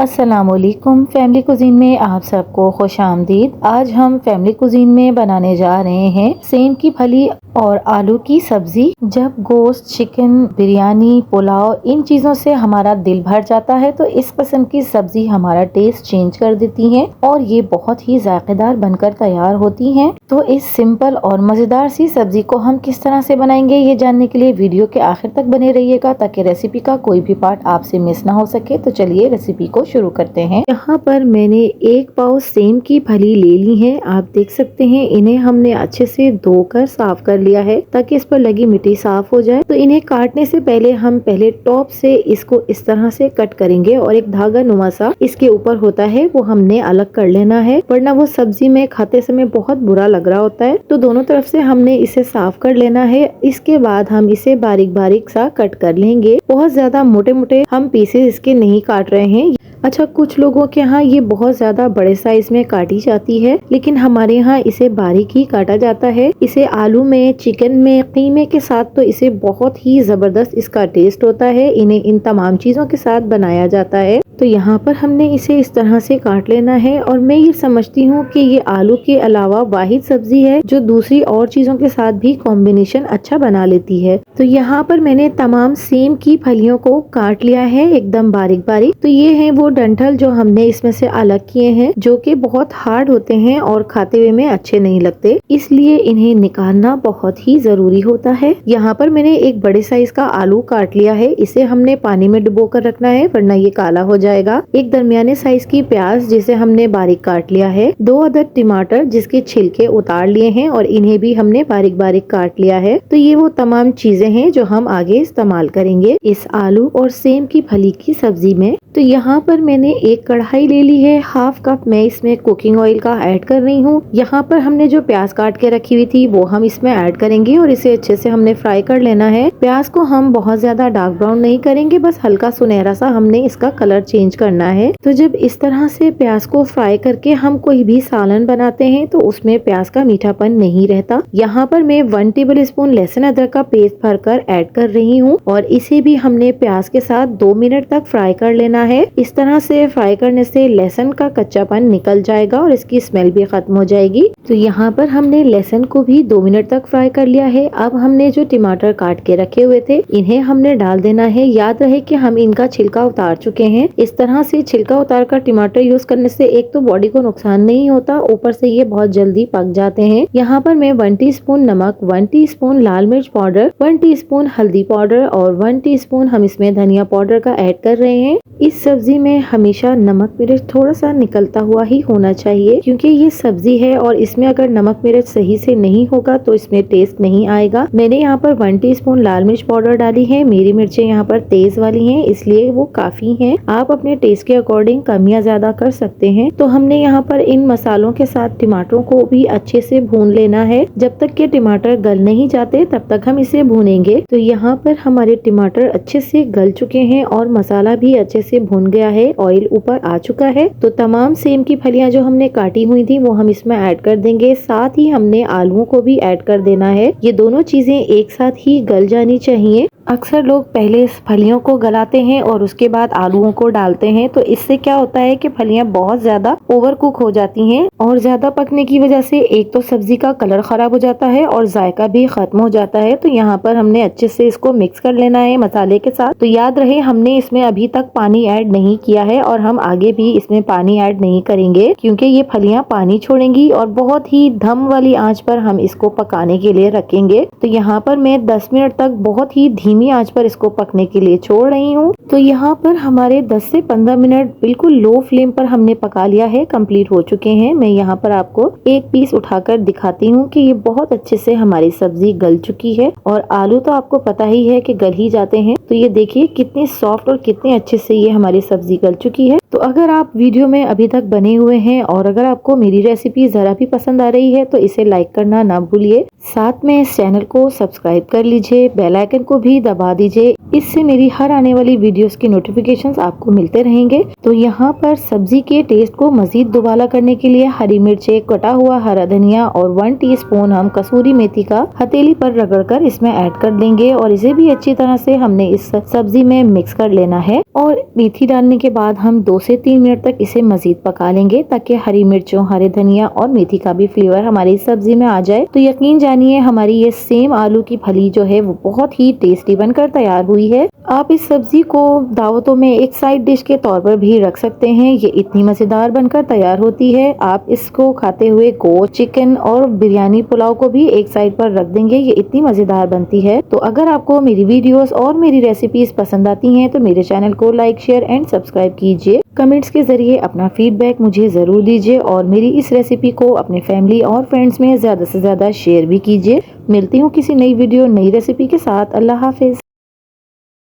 अस्सलामुअलैकुम। Family cuisine में आप सबको खुशामदीद। आज हम फैमिली कुजीन में बनाने जा रहे हैं सेम की फली और आलू की सब्जी। जब गोश्त, चिकन, बिरयानी, पुलाव इन चीज़ों से हमारा दिल भर जाता है तो इस किस्म की सब्जी हमारा टेस्ट चेंज कर देती है और ये बहुत ही जायकेदार बनकर तैयार होती हैं। तो इस सिंपल और मज़ेदार सी सब्जी को हम किस तरह से बनाएंगे ये जानने के लिए वीडियो के आखिर तक बने रहिएगा ताकि रेसिपी का कोई भी पार्ट आपसे मिस ना हो सके। तो चलिए रेसिपी को शुरू करते हैं। यहाँ पर मैंने 1 पाव सेम की फली ले ली है। आप देख सकते हैं इन्हें हमने अच्छे से धोकर साफ कर लिया है ताकि इस पर लगी मिट्टी साफ हो जाए। तो इन्हें काटने से पहले हम पहले टॉप से इसको इस तरह से कट करेंगे और एक धागा नुमा सा इसके ऊपर होता है वो हमने अलग कर लेना है, वरना वो सब्जी में खाते समय बहुत बुरा लग रहा होता है। तो दोनों तरफ से हमने इसे साफ कर लेना है। इसके बाद हम इसे बारीक बारीक सा कट कर लेंगे। बहुत ज्यादा मोटे मोटे हम पीसेस इसके नहीं काट रहे हैं। अच्छा, कुछ लोगों के यहाँ ये बहुत ज्यादा बड़े साइज में काटी जाती है, लेकिन हमारे यहाँ इसे बारीक ही काटा जाता है। इसे आलू में, चिकन में, कीमे के साथ तो इसे बहुत ही जबरदस्त इसका टेस्ट होता है। इन्हें इन तमाम चीजों के साथ बनाया जाता है। तो यहाँ पर हमने इसे इस तरह से काट लेना है और मैं ये समझती हूँ कि ये आलू के अलावा वाहिद सब्जी है जो दूसरी और चीजों के साथ भी कॉम्बिनेशन अच्छा बना लेती है। तो यहाँ पर मैंने तमाम सेम की फलियों को काट लिया है एकदम बारीक बारीक। तो ये है वो डंठल जो हमने इसमें से अलग किए हैं, जो कि बहुत हार्ड होते हैं और खाते हुए में अच्छे नहीं लगते, इसलिए इन्हें निकालना बहुत ही जरूरी होता है। यहाँ पर मैंने एक बड़े साइज का आलू काट लिया है। इसे हमने पानी में डुबो कर रखना है वरना ये काला हो जाएगा। एक दरमियाने साइज की प्याज जिसे हमने बारीक काट लिया है। 2 अदद टमाटर जिसके छिलके उतार लिए हैं और इन्हें भी हमने बारीक बारीक काट लिया है। तो ये वो तमाम चीजें हैं जो हम आगे इस्तेमाल करेंगे इस आलू और सेम की फली की सब्जी में। तो यहाँ पर मैंने एक कढ़ाई ले ली है। 1/2 कप मैं इसमें कुकिंग ऑयल का ऐड कर रही हूँ। यहाँ पर हमने जो प्याज काट के रखी हुई थी वो हम इसमें ऐड करेंगे और इसे अच्छे से हमने फ्राई कर लेना है। प्याज को हम बहुत ज्यादा डार्क ब्राउन नहीं करेंगे, बस हल्का सुनहरा सा हमने इसका कलर चेंज करना है। तो जब इस तरह से प्याज को फ्राई करके हम कोई भी सालन बनाते हैं तो उसमें प्याज का मीठापन नहीं रहता। यहाँ पर मैं 1 टेबल स्पून लहसुन अदरक का पेस्ट भरकर ऐड कर रही हूँ और इसे भी हमने प्याज के साथ 2 मिनट तक फ्राई कर लेना है। इस तरह से फ्राई करने से लहसुन का कच्चापन निकल जाएगा और इसकी स्मेल भी खत्म हो जाएगी। तो यहाँ पर हमने लहसुन को भी 2 मिनट तक फ्राई कर लिया है। अब हमने जो टमाटर काट के रखे हुए थे इन्हें हमने डाल देना है। याद रहे कि हम इनका छिलका उतार चुके हैं। इस तरह से छिलका उतार कर टमाटर यूज करने से एक तो बॉडी को नुकसान नहीं होता, ऊपर से ये बहुत जल्दी पक जाते हैं। यहाँ पर मैं 1 टीस्पून नमक, 1 टीस्पून लाल मिर्च पाउडर, 1 टीस्पून हल्दी पाउडर और 1 टीस्पून हम इसमें धनिया पाउडर का ऐड कर रहे हैं। इस सब्जी में हमेशा नमक मिर्च थोड़ा सा निकलता हुआ ही होना चाहिए, क्योंकि ये सब्जी है और इसमें अगर नमक मिर्च सही से नहीं होगा तो इसमें टेस्ट नहीं आएगा। मैंने यहाँ पर 1 टीस्पून लाल मिर्च पाउडर डाली है। मेरी मिर्चें यहाँ पर तेज वाली हैं इसलिए वो काफी हैं। आप अपने टेस्ट के अकॉर्डिंग कम या ज्यादा कर सकते हैं। तो हमने यहाँ पर इन मसालों के साथ टमाटरों को भी अच्छे से भून लेना है। जब तक के टमाटर गल नहीं जाते तब तक हम इसे भूनेंगे। तो यहाँ पर हमारे टमाटर अच्छे से गल चुके हैं और मसाला भी अच्छे से भून गया है, ऑयल ऊपर आ चुका है। तो तमाम सेम की फलियां जो हमने काटी हुई थी वो हम इसमें ऐड कर देंगे। साथ ही हमने आलूओं को भी ऐड कर देना है। ये दोनों चीजें एक साथ ही गल जानी चाहिए। अक्सर लोग पहले फलियों को गलाते हैं और उसके बाद आलूओं को डालते हैं, तो इससे क्या होता है कि फलियां बहुत ज्यादा ओवर कुक हो जाती हैं और ज्यादा पकने की वजह से एक तो सब्जी का कलर खराब हो जाता है और जायका भी खत्म हो जाता है। तो यहाँ पर हमने अच्छे से इसको मिक्स कर लेना है मसाले के साथ। तो याद रहे हमने इसमें अभी तक पानी ऐड नहीं किया है और हम आगे भी इसमें पानी ऐड नहीं करेंगे, क्योंकि ये फलियां पानी छोड़ेंगी और बहुत ही धम वाली आंच पर हम इसको पकाने के लिए रखेंगे। तो यहाँ पर मैं 10 मिनट तक बहुत ही धीमी आंच पर इसको पकने के लिए छोड़ रही हूँ। तो यहाँ पर हमारे 10 से 15 मिनट बिल्कुल लो फ्लेम पर हमने पका लिया है, कंप्लीट हो चुके हैं। मैं यहाँ पर आपको एक पीस उठाकर दिखाती हूँ कि ये बहुत अच्छे से हमारी सब्जी गल चुकी है और आलू तो आपको पता ही है कि गल ही जाते हैं। तो ये देखिए कितने सॉफ्ट और कितने अच्छे से ये हमारी सब्जी गल चुकी है। तो अगर आप वीडियो में अभी तक बने हुए हैं और अगर आपको मेरी रेसिपी जरा भी पसंद आ रही है तो इसे लाइक करना ना भूलिए। साथ में इस चैनल को सब्सक्राइब कर लीजिए, बेल आइकन को भी दबा दीजिए। इससे मेरी हर आने वाली वीडियोस की नोटिफिकेशंस आपको मिलते रहेंगे। तो यहाँ पर सब्जी के टेस्ट को मजीद दुबाला करने के लिए हरी मिर्चें, कटा हुआ हरा धनिया और 1 टीस्पून हम कसूरी मेथी का हथेली पर रगड़कर इसमें ऐड कर देंगे और इसे भी अच्छी तरह से हमने इस सब्जी में मिक्स कर लेना है। और मेथी डालने के बाद हम 2 से 3 मिनट तक इसे मजीद पका लेंगे ताकि हरी मिर्चों, हरे धनिया और मेथी का भी फ्लेवर हमारी सब्जी में आ जाए। तो यकीन जानिए हमारी ये सेम आलू की फली जो है वो बहुत ही टेस्टी बनकर तैयार हुई है। आप इस सब्जी को दावतों में एक साइड डिश के तौर पर भी रख सकते हैं। ये इतनी मजेदार बनकर तैयार होती है। आप इसको खाते हुए गोश्त, चिकन और बिरयानी पुलाव को भी एक साइड पर रख देंगे। ये इतनी मजेदार बनती है। तो अगर आपको मेरी वीडियोस और मेरी रेसिपीज पसंद आती हैं तो मेरे चैनल को लाइक, शेयर एंड सब्सक्राइब कीजिए। कमेंट्स के जरिए अपना फीडबैक मुझे जरूर दीजिए और मेरी इस रेसिपी को अपने फैमिली और फ्रेंड्स में ज्यादा से ज्यादा शेयर भी कीजिए। मिलती हूँ किसी नई वीडियो, नई रेसिपी के साथ। अल्लाह हाफिज।